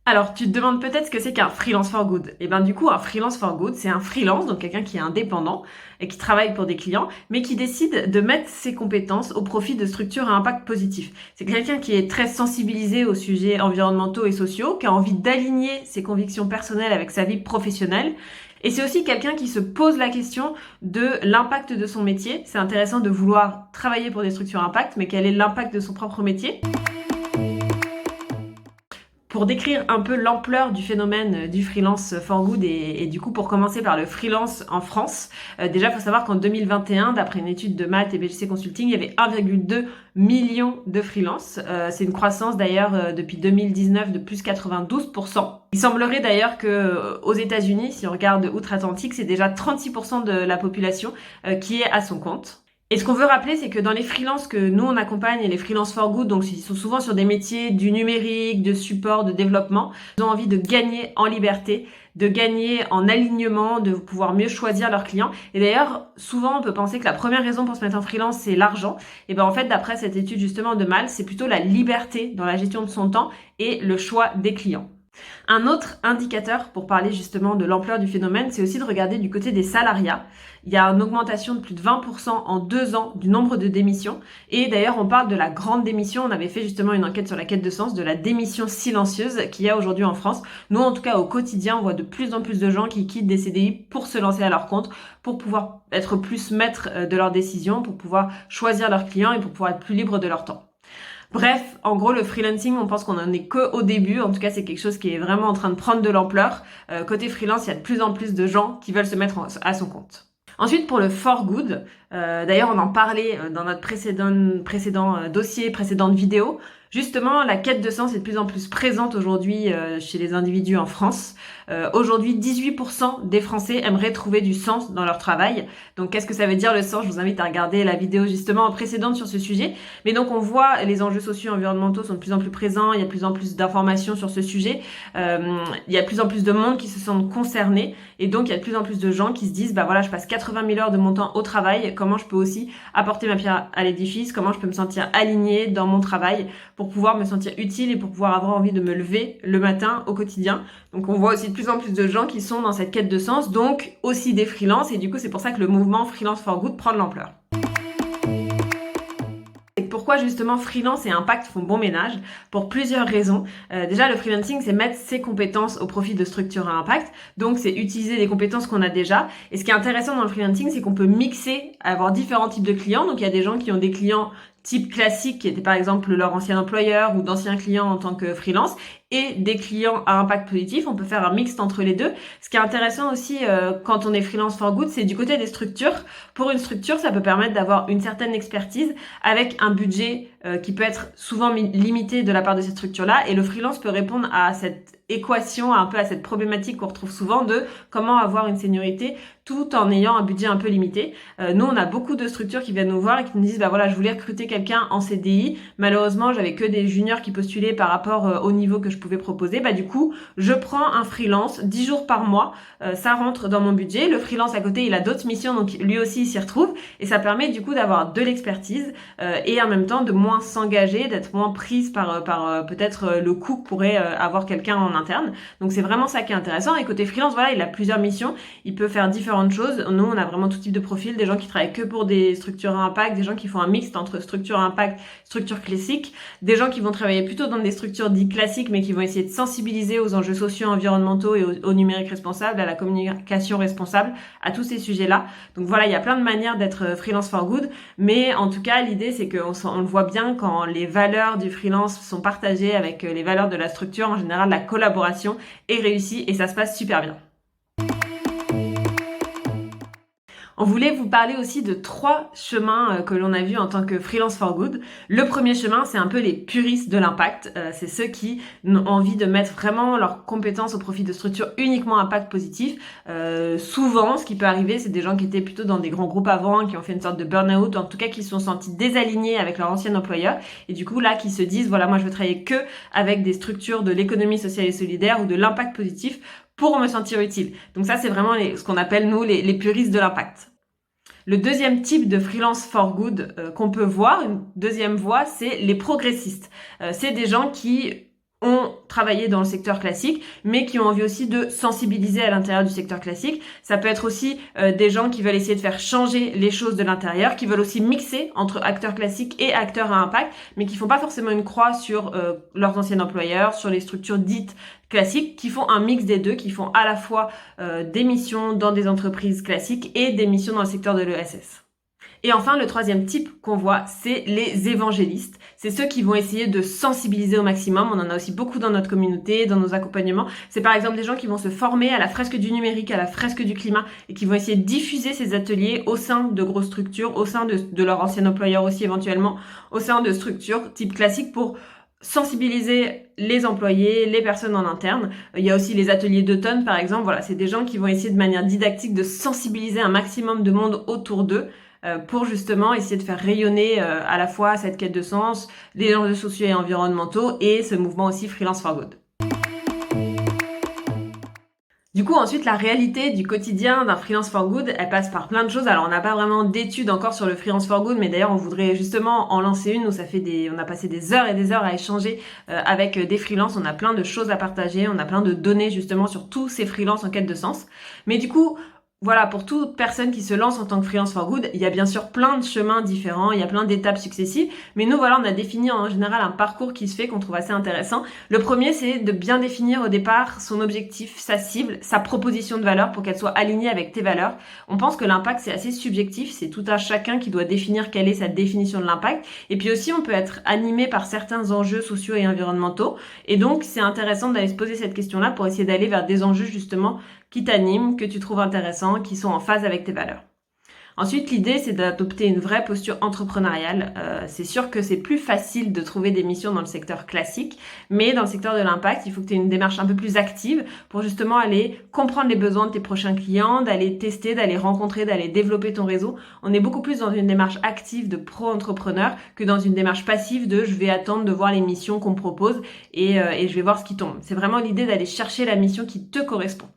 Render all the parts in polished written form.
Alors, tu te demandes peut-être ce que c'est qu'un freelance for good. Et ben du coup, un freelance for good, c'est un freelance, donc quelqu'un qui est indépendant et qui travaille pour des clients, mais qui décide de mettre ses compétences au profit de structures à impact positif. C'est quelqu'un qui est très sensibilisé aux sujets environnementaux et sociaux, qui a envie d'aligner ses convictions personnelles avec sa vie professionnelle. Et c'est aussi quelqu'un qui se pose la question de l'impact de son métier. C'est intéressant de vouloir travailler pour des structures à impact, mais quel est l'impact de son propre métier ? Pour décrire un peu l'ampleur du phénomène du freelance for good et du coup pour commencer par le freelance en France, déjà il faut savoir qu'en 2021, d'après une étude de Malte et BGC Consulting, il y avait 1,2 million de freelance. C'est une croissance d'ailleurs depuis 2019 de plus 92%. Il semblerait d'ailleurs que aux États-Unis, si on regarde outre-Atlantique, c'est déjà 36% de la population qui est à son compte. Et ce qu'on veut rappeler, c'est que dans les freelances que nous on accompagne et les freelances for good, donc ils sont souvent sur des métiers du numérique, de support, de développement, ils ont envie de gagner en liberté, de gagner en alignement, de pouvoir mieux choisir leurs clients. Et d'ailleurs, souvent on peut penser que la première raison pour se mettre en freelance, c'est l'argent. Et ben en fait, d'après cette étude justement de Malte, c'est plutôt la liberté dans la gestion de son temps et le choix des clients. Un autre indicateur pour parler justement de l'ampleur du phénomène, c'est aussi de regarder du côté des salariats. Il y a une augmentation de plus de 20% en 2 ans du nombre de démissions. Et d'ailleurs, on parle de la grande démission. On avait fait justement une enquête sur la quête de sens, de la démission silencieuse qu'il y a aujourd'hui en France. Nous, en tout cas, au quotidien, on voit de plus en plus de gens qui quittent des CDI pour se lancer à leur compte, pour pouvoir être plus maîtres de leurs décisions, pour pouvoir choisir leurs clients et pour pouvoir être plus libres de leur temps. Bref, en gros, le freelancing, on pense qu'on en est que au début. En tout cas, c'est quelque chose qui est vraiment en train de prendre de l'ampleur. Côté freelance, il y a de plus en plus de gens qui veulent se mettre à son compte. Ensuite, pour le for good, d'ailleurs, on en parlait dans notre précédent dossier, précédente vidéo. Justement, la quête de sens est de plus en plus présente aujourd'hui chez les individus en France. Aujourd'hui, 18% des Français aimeraient trouver du sens dans leur travail. Donc, qu'est-ce que ça veut dire le sens ? Je vous invite à regarder la vidéo justement précédente sur ce sujet. Mais donc, on voit les enjeux sociaux et environnementaux sont de plus en plus présents. Il y a de plus en plus d'informations sur ce sujet. Il y a de plus en plus de monde qui se sentent concernés. Et donc, il y a de plus en plus de gens qui se disent, bah voilà, je passe 80 000 heures de mon temps au travail. Comment je peux aussi apporter ma pierre à l'édifice ? Comment je peux me sentir alignée dans mon travail pour pouvoir me sentir utile et pour pouvoir avoir envie de me lever le matin au quotidien. Donc on voit aussi de plus en plus de gens qui sont dans cette quête de sens, donc aussi des freelances, et du coup c'est pour ça que le mouvement Freelance for Good prend de l'ampleur. Pourquoi justement freelance et impact font bon ménage? Pour plusieurs raisons. Déjà, le freelancing, c'est mettre ses compétences au profit de structures à impact. Donc, c'est utiliser des compétences qu'on a déjà. Et ce qui est intéressant dans le freelancing, c'est qu'on peut mixer, avoir différents types de clients. Donc, il y a des gens qui ont des clients type classique, qui étaient par exemple leur ancien employeur ou d'anciens clients en tant que freelance, et des clients à impact positif. On peut faire un mixte entre les deux. Ce qui est intéressant aussi quand on est freelance for good, c'est du côté des structures. Pour une structure, ça peut permettre d'avoir une certaine expertise avec un budget qui peut être souvent limité de la part de cette structure-là. Et le freelance peut répondre à cette équation, un peu à cette problématique qu'on retrouve souvent de comment avoir une seniorité tout en ayant un budget un peu limité. Nous, on a beaucoup de structures qui viennent nous voir et qui nous disent, bah voilà, je voulais recruter quelqu'un en CDI. Malheureusement, j'avais que des juniors qui postulaient par rapport au niveau que je pouvais proposer. Bah du coup, je prends un freelance 10 jours par mois. Ça rentre dans mon budget. Le freelance à côté, il a d'autres missions, donc lui aussi, il s'y retrouve. Et ça permet du coup d'avoir de l'expertise et en même temps de moins s'engager, d'être moins prise par peut-être le coût que pourrait avoir quelqu'un en interne. Donc c'est vraiment ça qui est intéressant. Et côté freelance, voilà, il a plusieurs missions. Il peut faire différentes choses. Nous, on a vraiment tout type de profil, des gens qui travaillent que pour des structures à impact, des gens qui font un mixte entre structure à impact, structure classique, des gens qui vont travailler plutôt dans des structures dites classiques, mais qui vont essayer de sensibiliser aux enjeux sociaux, environnementaux et au numérique responsable, à la communication responsable, à tous ces sujets-là. Donc voilà, il y a plein de manières d'être freelance for good, mais en tout cas, l'idée, c'est qu'on le voit bien quand les valeurs du freelance sont partagées avec les valeurs de la structure. En général, la collaboration est réussie et ça se passe super bien. On voulait vous parler aussi de 3 chemins que l'on a vus en tant que freelance for good. Le premier chemin, c'est un peu les puristes de l'impact. C'est ceux qui ont envie de mettre vraiment leurs compétences au profit de structures uniquement impact positif. Souvent, ce qui peut arriver, c'est des gens qui étaient plutôt dans des grands groupes avant, qui ont fait une sorte de burn-out, ou en tout cas qui se sont sentis désalignés avec leur ancien employeur, et du coup là, qui se disent, voilà, moi je veux travailler que avec des structures de l'économie sociale et solidaire ou de l'impact positif pour me sentir utile. Donc ça, c'est vraiment ce qu'on appelle, nous, les puristes de l'impact. Le deuxième type de freelance for good qu'on peut voir, une deuxième voie, c'est les progressistes. C'est des gens qui ont travaillé dans le secteur classique, mais qui ont envie aussi de sensibiliser à l'intérieur du secteur classique. Ça peut être aussi des gens qui veulent essayer de faire changer les choses de l'intérieur, qui veulent aussi mixer entre acteurs classiques et acteurs à impact, mais qui font pas forcément une croix sur leurs anciens employeurs, sur les structures dites classiques, qui font un mix des deux, qui font à la fois des missions dans des entreprises classiques et des missions dans le secteur de l'ESS. Et enfin, le troisième type qu'on voit, c'est les évangélistes. C'est ceux qui vont essayer de sensibiliser au maximum. On en a aussi beaucoup dans notre communauté, dans nos accompagnements. C'est par exemple des gens qui vont se former à la fresque du numérique, à la fresque du climat, et qui vont essayer de diffuser ces ateliers au sein de grosses structures, au sein de leur ancien employeur aussi éventuellement, au sein de structures type classique pour sensibiliser les employés, les personnes en interne. Il y a aussi les ateliers d'automne par exemple. Voilà, c'est des gens qui vont essayer de manière didactique de sensibiliser un maximum de monde autour d'eux pour justement essayer de faire rayonner à la fois cette quête de sens, les enjeux sociaux et environnementaux et ce mouvement aussi Freelance for Good. Du coup, ensuite, la réalité du quotidien d'un freelance for good, elle passe par plein de choses. Alors, on n'a pas vraiment d'études encore sur le freelance for good, mais d'ailleurs, on voudrait justement en lancer une où on a passé des heures et des heures à échanger avec des freelances. On a plein de choses à partager, on a plein de données justement sur tous ces freelances en quête de sens. Mais du coup, voilà, pour toute personne qui se lance en tant que freelance for good, il y a bien sûr plein de chemins différents, il y a plein d'étapes successives, mais nous, voilà, on a défini en général un parcours qui se fait, qu'on trouve assez intéressant. Le premier, c'est de bien définir au départ son objectif, sa cible, sa proposition de valeur pour qu'elle soit alignée avec tes valeurs. On pense que l'impact, c'est assez subjectif, c'est tout un chacun qui doit définir quelle est sa définition de l'impact. Et puis aussi, on peut être animé par certains enjeux sociaux et environnementaux. Et donc, c'est intéressant d'aller se poser cette question-là pour essayer d'aller vers des enjeux justement qui t'animent, que tu trouves intéressants, qui sont en phase avec tes valeurs. Ensuite, l'idée, c'est d'adopter une vraie posture entrepreneuriale. C'est sûr que c'est plus facile de trouver des missions dans le secteur classique, mais dans le secteur de l'impact, il faut que tu aies une démarche un peu plus active pour justement aller comprendre les besoins de tes prochains clients, d'aller tester, d'aller rencontrer, d'aller développer ton réseau. On est beaucoup plus dans une démarche active de pro-entrepreneur que dans une démarche passive de je vais attendre de voir les missions qu'on me propose et je vais voir ce qui tombe. C'est vraiment l'idée d'aller chercher la mission qui te correspond.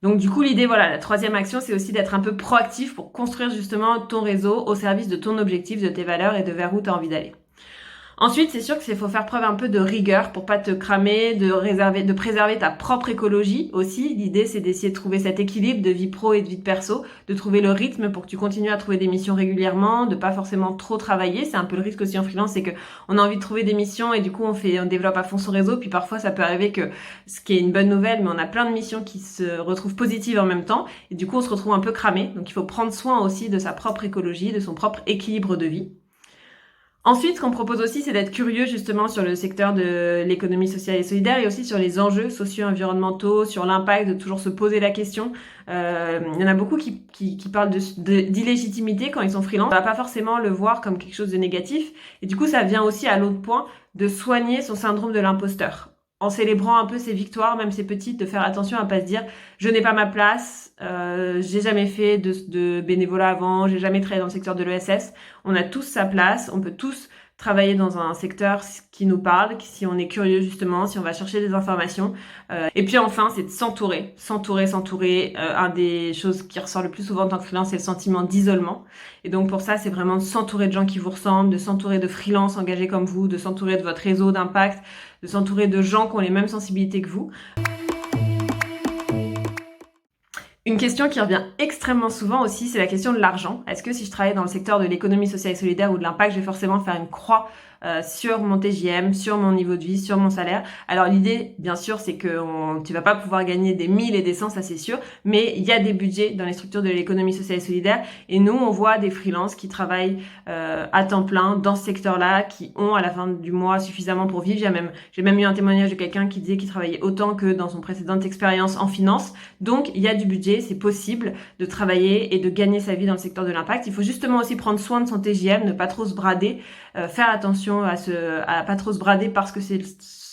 Donc du coup, l'idée, voilà, la troisième action, c'est aussi d'être un peu proactif pour construire justement ton réseau au service de ton objectif, de tes valeurs et de vers où tu as envie d'aller. Ensuite, c'est sûr qu'il faut faire preuve un peu de rigueur pour pas te cramer, de préserver ta propre écologie aussi. L'idée, c'est d'essayer de trouver cet équilibre de vie pro et de vie de perso, de trouver le rythme pour que tu continues à trouver des missions régulièrement, de pas forcément trop travailler. C'est un peu le risque aussi en freelance, c'est que on a envie de trouver des missions et du coup, on développe à fond son réseau. Puis parfois, ça peut arriver que, ce qui est une bonne nouvelle, mais on a plein de missions qui se retrouvent positives en même temps. Et du coup, on se retrouve un peu cramé. Donc, il faut prendre soin aussi de sa propre écologie, de son propre équilibre de vie. Ensuite, ce qu'on propose aussi, c'est d'être curieux justement sur le secteur de l'économie sociale et solidaire et aussi sur les enjeux socio-environnementaux, sur l'impact, de toujours se poser la question. Il y en a beaucoup qui parlent d'illégitimité quand ils sont freelance. On va pas forcément le voir comme quelque chose de négatif. Et du coup, ça vient aussi à l'autre point de soigner son syndrome de l'imposteur. En célébrant un peu ses victoires, même ses petites, de faire attention à pas se dire je n'ai pas ma place, j'ai jamais fait de bénévolat avant, j'ai jamais travaillé dans le secteur de l'ESS. On a tous sa place, on peut tous travailler dans un secteur qui nous parle, si on est curieux justement, si on va chercher des informations. Et puis enfin, c'est de s'entourer. Un des choses qui ressort le plus souvent en tant que freelance, c'est le sentiment d'isolement. Et donc pour ça, c'est vraiment de s'entourer de gens qui vous ressemblent, de s'entourer de freelances engagés comme vous, de s'entourer de votre réseau d'impact, de s'entourer de gens qui ont les mêmes sensibilités que vous. Une question qui revient extrêmement souvent aussi, c'est la question de l'argent. Est-ce que si je travaille dans le secteur de l'économie sociale et solidaire ou de l'impact, je vais forcément faire une croix sur mon TJM, sur mon niveau de vie, sur mon salaire? Alors l'idée, bien sûr, c'est que tu vas pas pouvoir gagner des 1000 et des 100, ça c'est sûr, mais il y a des budgets dans les structures de l'économie sociale et solidaire, et nous, on voit des freelances qui travaillent à temps plein dans ce secteur-là, qui ont à la fin du mois suffisamment pour vivre. J'ai même eu un témoignage de quelqu'un qui disait qu'il travaillait autant que dans son précédente expérience en finance. Donc il y a du budget, travailler, c'est possible de travailler et de gagner sa vie dans le secteur de l'impact. Il faut justement aussi prendre soin de son TJM, ne pas trop se brader, faire attention à pas trop se brader parce que c'est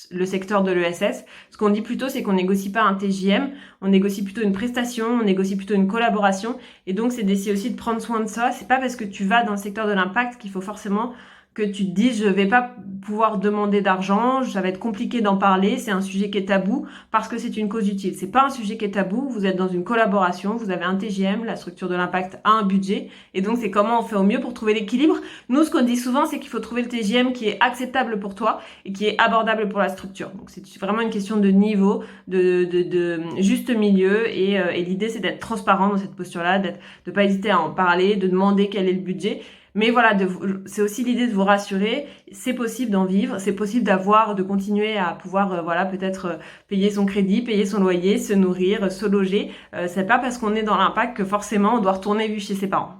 le secteur de l'ESS. Ce qu'on dit plutôt, c'est qu'on négocie pas un TJM, on négocie plutôt une prestation, on négocie plutôt une collaboration. Et donc, c'est d'essayer aussi de prendre soin de ça. C'est pas parce que tu vas dans le secteur de l'impact qu'il faut forcément que tu te dis je vais pas pouvoir demander d'argent, ça va être compliqué d'en parler, c'est un sujet qui est tabou parce que c'est une cause utile. C'est pas un sujet qui est tabou, vous êtes dans une collaboration, vous avez un TJM, la structure de l'impact a un budget et donc c'est comment on fait au mieux pour trouver l'équilibre. Nous, ce qu'on dit souvent, c'est qu'il faut trouver le TJM qui est acceptable pour toi et qui est abordable pour la structure. Donc c'est vraiment une question de niveau, de juste milieu et l'idée c'est d'être transparent dans cette posture-là, de pas hésiter à en parler, de demander quel est le budget. Mais voilà, c'est aussi l'idée de vous rassurer, c'est possible d'en vivre, c'est possible de continuer à pouvoir, peut-être payer son crédit, payer son loyer, se nourrir, se loger. C'est pas parce qu'on est dans l'impact que forcément on doit retourner vivre chez ses parents.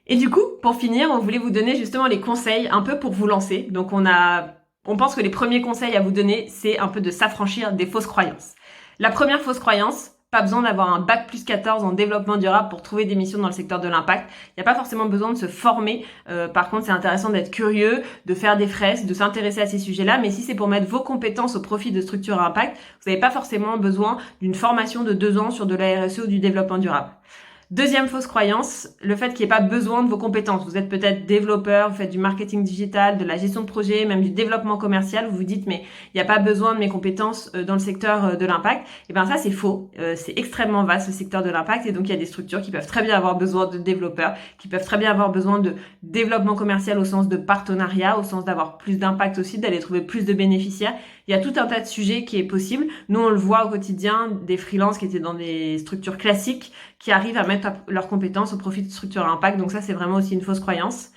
Et du coup, pour finir, on voulait vous donner justement les conseils un peu pour vous lancer. Donc on pense que les premiers conseils à vous donner, c'est un peu de s'affranchir des fausses croyances. La première fausse croyance, pas besoin d'avoir un bac plus 14 en développement durable pour trouver des missions dans le secteur de l'impact. Il n'y a pas forcément besoin de se former. Par contre, c'est intéressant d'être curieux, de faire des fresques, de s'intéresser à ces sujets-là. Mais si c'est pour mettre vos compétences au profit de structures à impact, vous n'avez pas forcément besoin d'une formation de 2 ans sur de la RSE ou du développement durable. Deuxième fausse croyance, le fait qu'il n'y ait pas besoin de vos compétences. Vous êtes peut-être développeur, vous faites du marketing digital, de la gestion de projet, même du développement commercial. Vous vous dites, mais il n'y a pas besoin de mes compétences dans le secteur de l'impact. Et bien ça, c'est faux. C'est extrêmement vaste, le secteur de l'impact. Et donc, il y a des structures qui peuvent très bien avoir besoin de développeurs, qui peuvent très bien avoir besoin de développement commercial au sens de partenariat, au sens d'avoir plus d'impact aussi, d'aller trouver plus de bénéficiaires. Il y a tout un tas de sujets qui est possible. Nous, on le voit au quotidien, des freelances qui étaient dans des structures classiques, qui arrivent à mettre leurs compétences au profit de structures à impact. Donc ça, c'est vraiment aussi une fausse croyance.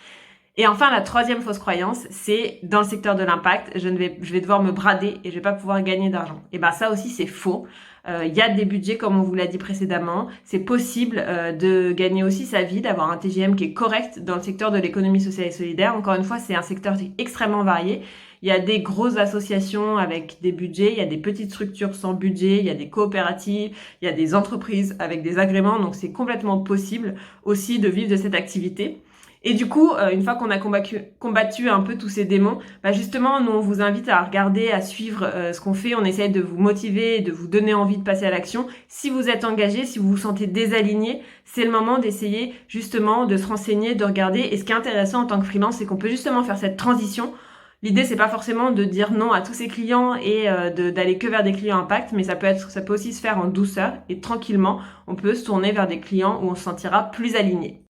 Et enfin, la troisième fausse croyance, c'est dans le secteur de l'impact, je vais devoir me brader et je vais pas pouvoir gagner d'argent. Et ben ça aussi, c'est faux. Il y a des budgets, comme on vous l'a dit précédemment. C'est possible de gagner aussi sa vie, d'avoir un TGM qui est correct dans le secteur de l'économie sociale et solidaire. Encore une fois, c'est un secteur extrêmement varié. Il y a des grosses associations avec des budgets, il y a des petites structures sans budget, il y a des coopératives, il y a des entreprises avec des agréments. Donc c'est complètement possible aussi de vivre de cette activité. Et du coup, une fois qu'on a combattu un peu tous ces démons, justement, nous, on vous invite à regarder, à suivre ce qu'on fait. On essaie de vous motiver, de vous donner envie de passer à l'action. Si vous êtes engagé, si vous vous sentez désaligné, c'est le moment d'essayer justement de se renseigner, de regarder. Et ce qui est intéressant en tant que freelance, c'est qu'on peut justement faire cette transition. L'idée, c'est pas forcément de dire non à tous ses clients et d'aller que vers des clients impact, mais ça peut aussi se faire en douceur et tranquillement. On peut se tourner vers des clients où on se sentira plus aligné.